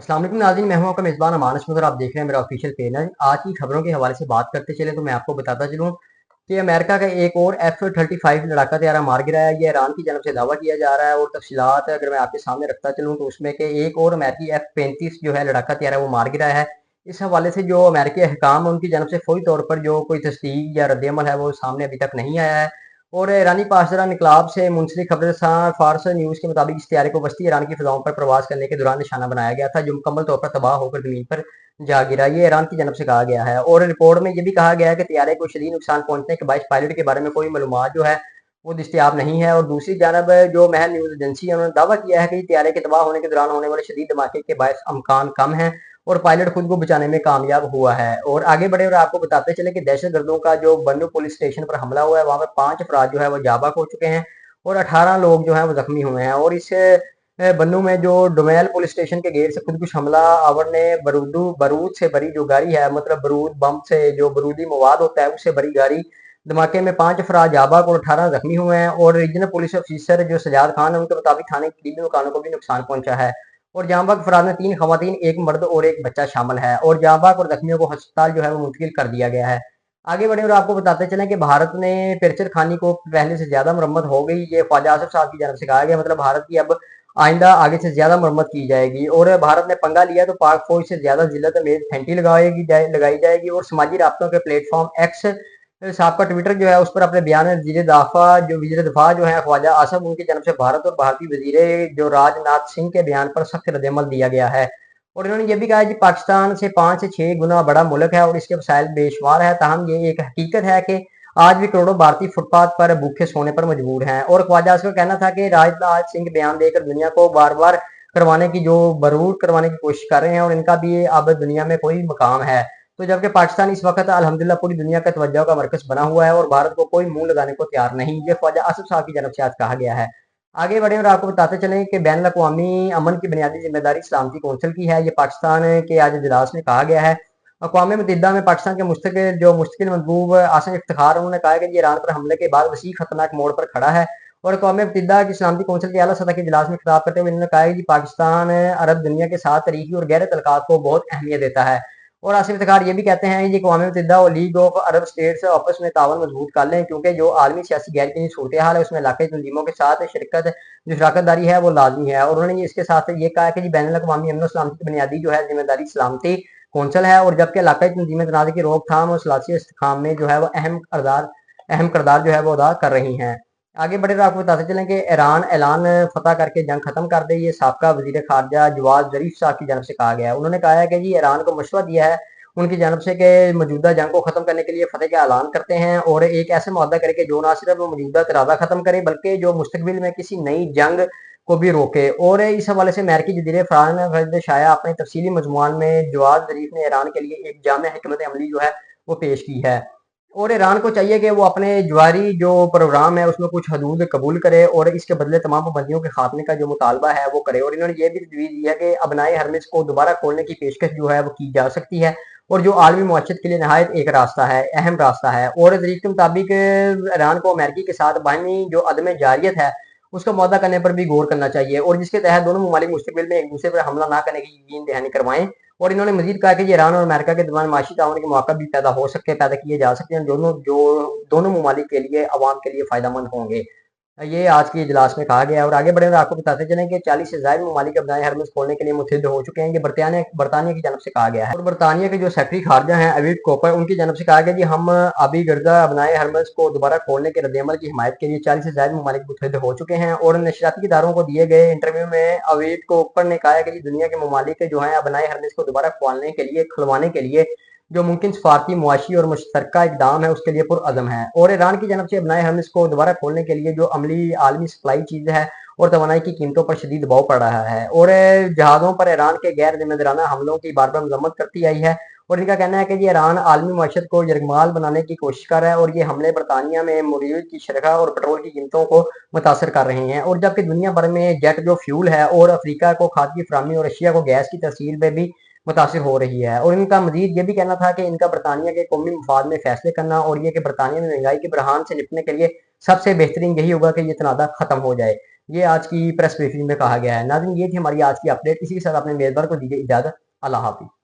अस्सलाम वालेकुम नाज़रीन, मैं हूं आपका मेज़बान अमान अशमत और आप देख रहे हैं मेरा ऑफिशियल पेज है। आज की खबरों के हवाले से बात करते चले तो मैं आपको बताता चलूं कि अमेरिका का एक और F-35 लड़ाका तैयारा मार गिरा है। ये ईरान की जानब से दावा किया जा रहा है और तफसीलात अगर मैं आपके सामने रखता चलूँ तो उसमें कि एक और अमेरिकी F-35 जो है लड़ाका तैयारा वो मार गिरा है। इस हवाले से जो अमेरिकी अहकाम है उनकी जानब से फौरी तौर पर जो कोई तस्दीक या रद्द-ए-अमल है वो सामने अभी तक नहीं आया है। और ईरानी पासदार इनकलाब से मुंसलिक खबरसां फार्स न्यूज़ के मुताबिक इस तैयारे को वस्ती ईरान की फ़िज़ाओं पर प्रवास करने के दौरान निशाना बनाया गया था, जो मुकम्मल तौर पर तबाह होकर ज़मीन पर जा गिरा। ये ईरान की जानब से कहा गया है और रिपोर्ट में ये भी कहा गया है कि तैयारे को शदीद नुकसान पहुंचने के बायस पायलट के बारे में कोई मालूमात जो है वो दस्तयाब नहीं है। और दूसरी जानब जो महल न्यूज़ एजेंसी है उन्होंने दावा किया है कि तैयारे के तबाह होने के दौरान होने वाले शदीद धमाके के बायस अमकान कम है और पायलट खुद को बचाने में कामयाब हुआ है। और आगे बढ़े और आपको बताते चले कि दहशत गर्दों का जो बन्नू पुलिस स्टेशन पर हमला हुआ है वहां पर 5 अफराद जो है वो जाबाक हो चुके हैं और 18 लोग जो है वो जख्मी हुए हैं। और इस बन्नू में जो डोमेल पुलिस स्टेशन के गेट से खुदकुश हमला आवर ने बरूद से भरी जो गाड़ी है, मतलब बरूद बम से जो बरूदी मवाद होता है उससे भरी गाड़ी धमाके में 5 अफराद जाबाक और 18 जख्मी हुए हैं। और रीजनल पुलिस ऑफिसर जो सजाद खान है उनके मुताबिक थाने के करीबी मकानों को भी नुकसान पहुंचा है। और जांबाग अफराद में 3 खवातीन, 1 मर्द और 1 बच्चा शामिल है और जांबाग और जख्मियों को अस्पताल जो है वो मुंतकिल कर दिया गया है। आगे बढ़े और आपको बताते चलें कि भारत ने पिरचर खानी को पहले से ज्यादा मरम्मत हो गई। ये ख्वाजा आसिफ साहब की जानब से कहा गया, मतलब भारत की अब आइंदा आगे से ज्यादा मरम्मत की जाएगी। और भारत ने पंगा लिया तो पाक फौज से ज्यादा जिल्लत में फैंटी लगाई जाएगी। और समाजी राब्तों के प्लेटफॉर्म एक्स साहब का ट्विटर जो है उस पर अपने बयान में वजीर दफा जो है ख्वाजा आसफ उनकी जानब से भारत और भारतीय वजीर जो राजनाथ सिंह के बयान पर सख्त रद्दमल दिया गया है। और इन्होंने ये भी कहा कि पाकिस्तान से 5 से 6 गुना बड़ा मुल्क है और इसके वसाइल बेशुमार है, ताहम ये एक हकीकत है कि आज भी करोड़ों भारतीय फुटपाथ पर भूखे सोने पर मजबूर हैं। और ख्वाजा आसफ का कहना था कि राजनाथ सिंह बयान देकर दुनिया को बार बार करवाने की जो बरूर करवाने की कोशिश कर रहे हैं और इनका भी अब दुनिया में कोई मकाम है। तो जबकि पाकिस्तान इस वक्त अल्हम्दुलिल्लाह पूरी दुनिया का तवज्जो का मरकज बना हुआ है और भारत को कोई मुंह लगाने को तैयार नहीं, ये ख्वाजा आसिफ साहब की जानब से आज कहा गया है। आगे बढ़े और आपको बताते चलें कि बैन अवी अमन की बुनियादी जिम्मेदारी सलामती कौंसिल की है। ये पाकिस्तान के आज इजलास में कहा गया है। अक़वाम मुत्तहिदा में पाकिस्तान के मुस्तकिल महबूब आसिम इफ्तिखार उन्होंने कहा है कि ये ईरान पर हमले के बाद वसी खतरनाक मोड़ पर खड़ा है। और अक़वाम मुत्तहिदा की सलामती कौंसिल के आला सतह के इजलास में खिताब करते हुए उन्होंने कहा है कि पाकिस्तान अरब दुनिया के साथ तारीखी और गहरे तल्लुकात को बहुत अहमियत देता है। और आसिफ इफ्तिखार ये भी कहते हैं कि अक़वाम मुत्तहिदा और लीग ऑफ अरब स्टेट्स आपस में तावन मजबूत कर लें, क्योंकि जो आलमी सियासी गैर यकीनी सूरत हाल है उसमें इलाकाई तंजीमों के साथ शराकतदारी है वो लाजमी है। और उन्होंने इसके साथ ये कहा कि बैन अवी अमन सलामती की बुनियादी जो है जिम्मेदारी सलामती कौंसल है और जबकि इलाकाई तंजीमें तनाज़े की रोकथाम और सलासी इस्तेहकाम में जो है वो अहम करदार जो है वो अदा कर रही हैं। आगे बढ़े तो आपको बताते चलें कि ईरान ऐलान फतह करके जंग खत्म कर दे, ये साबका वजीर खारजा जवाद जरीफ साहब की जानब से कहा गया है। उन्होंने कहा है कि जी ईरान को मशवरा दिया है उनकी जानब से कि मौजूदा जंग को खत्म करने के लिए फतेह का ऐलान करते हैं और एक ऐसे मुआहदा करके जो ना सिर्फ मौजूदा तनाज़ा खत्म करे बल्कि जो मुस्तकबिल में किसी नई जंग को भी रोके। और इस हवाले से अमेरिकी वज़ीर फ़ारन शाया अपने तफसीली मजमूआन में जवाद जरीफ ने ईरान के लिए एक जामे हिकमत अमली जो है वो पेश की है। और ईरान को चाहिए कि वो अपने जवारी जो प्रोग्राम है उसमें कुछ हदूद कबूल करे और इसके बदले तमाम पाबंदियों के खात्मे का जो मुतालबा है वो करे। और इन्होंने ये भी तजवीज़ दी है कि अबनाए हरमिज़ को दोबारा खोलने की पेशकश जो है वो की जा सकती है और जो आलमी मुआशरत के लिए नहायत एक रास्ता है, अहम रास्ता है। और तरीक के मुताबिक ईरान को अमेरिकी के साथ बाहमी जो अदम जारियत है उसका मुआहदा करने पर भी गौर करना चाहिए और जिसके तहत दोनों ममालिक मुस्तकबिल में एक दूसरे पर हमला ना करने की यकीन दहानी करवाएं। और इन्होंने मजीद कहा कि ईरान और अमेरिका के दरमियान माशी ताउन के मौका भी पैदा किए जा सकते हैं, दोनों ममालिक के लिए अवाम के लिए फायदेमंद होंगे। ये आज की इजलास में कहा गया है। और आगे बढ़े और आपको बताते चलें कि 40 से ज्यादा ममालिक अपनाए हरमज खोलने के लिए मुतहद हो चुके हैं। ये बरतानिया की जानब से कहा गया है। और बरतानिया के जो सेक्रेटरी खारजा हैं एविड कोपर उनकी जानब से कहा गया कि हम अभी गर्दा अपनाए हरमज को दोबारा खोलने के रद्दमल की हिमायत के लिए 40 से ज्यादा ममालिक मुतहद हो चुके हैं। और नशरियाती इदारों को दिए गए इंटरव्यू में एविड कोपर ने कहा है कि दुनिया के ममालिक जो है अपनाए हरमज को दोबारा खुलवाने के लिए जो मुमकिन सफारती मुआशी और मुश्तरका इकदाम है उसके लिए पुरअज़म है। और ईरान की जानब से अपनाए हम इसको दोबारा खोलने के लिए जो अमली आलमी सप्लाई चीज़ है और तवानाई की कीमतों पर शदीद दबाव पड़ रहा है। और जहाज़ों पर ईरान के गैर जिम्मेदाराना हमलों की बार बार मजम्मत करती आई है और इनका कहना है कि ये ईरान आलमी माशत को यरगमाल बनाने की कोशिश कर रहा है और ये हमले बरतानिया में मौजूद की शरह और पेट्रोल की कीमतों को मुतासर कर रहे हैं। और जबकि दुनिया भर में जेट जो फ्यूल है और अफ्रीका को खाद की फरामी और रशिया को गैस की तहसील में भी मुतासिर हो रही है। और इनका मजीद ये भी कहना था कि इनका बरतानिया के कौमी मफाद में फैसले करना और ये कि बरतानिया में महंगाई के बरहान से निपटने के लिए सबसे बेहतरीन यही होगा कि ये तनाज़ा खत्म हो जाए। ये आज की प्रेस ब्रीफिंग में कहा गया है। नाज़रीन, ये थी हमारी आज की अपडेट। इसी के साथ अपने मेज़बान को दीजिए इजाज़त। अल्लाह हाफ़िज़।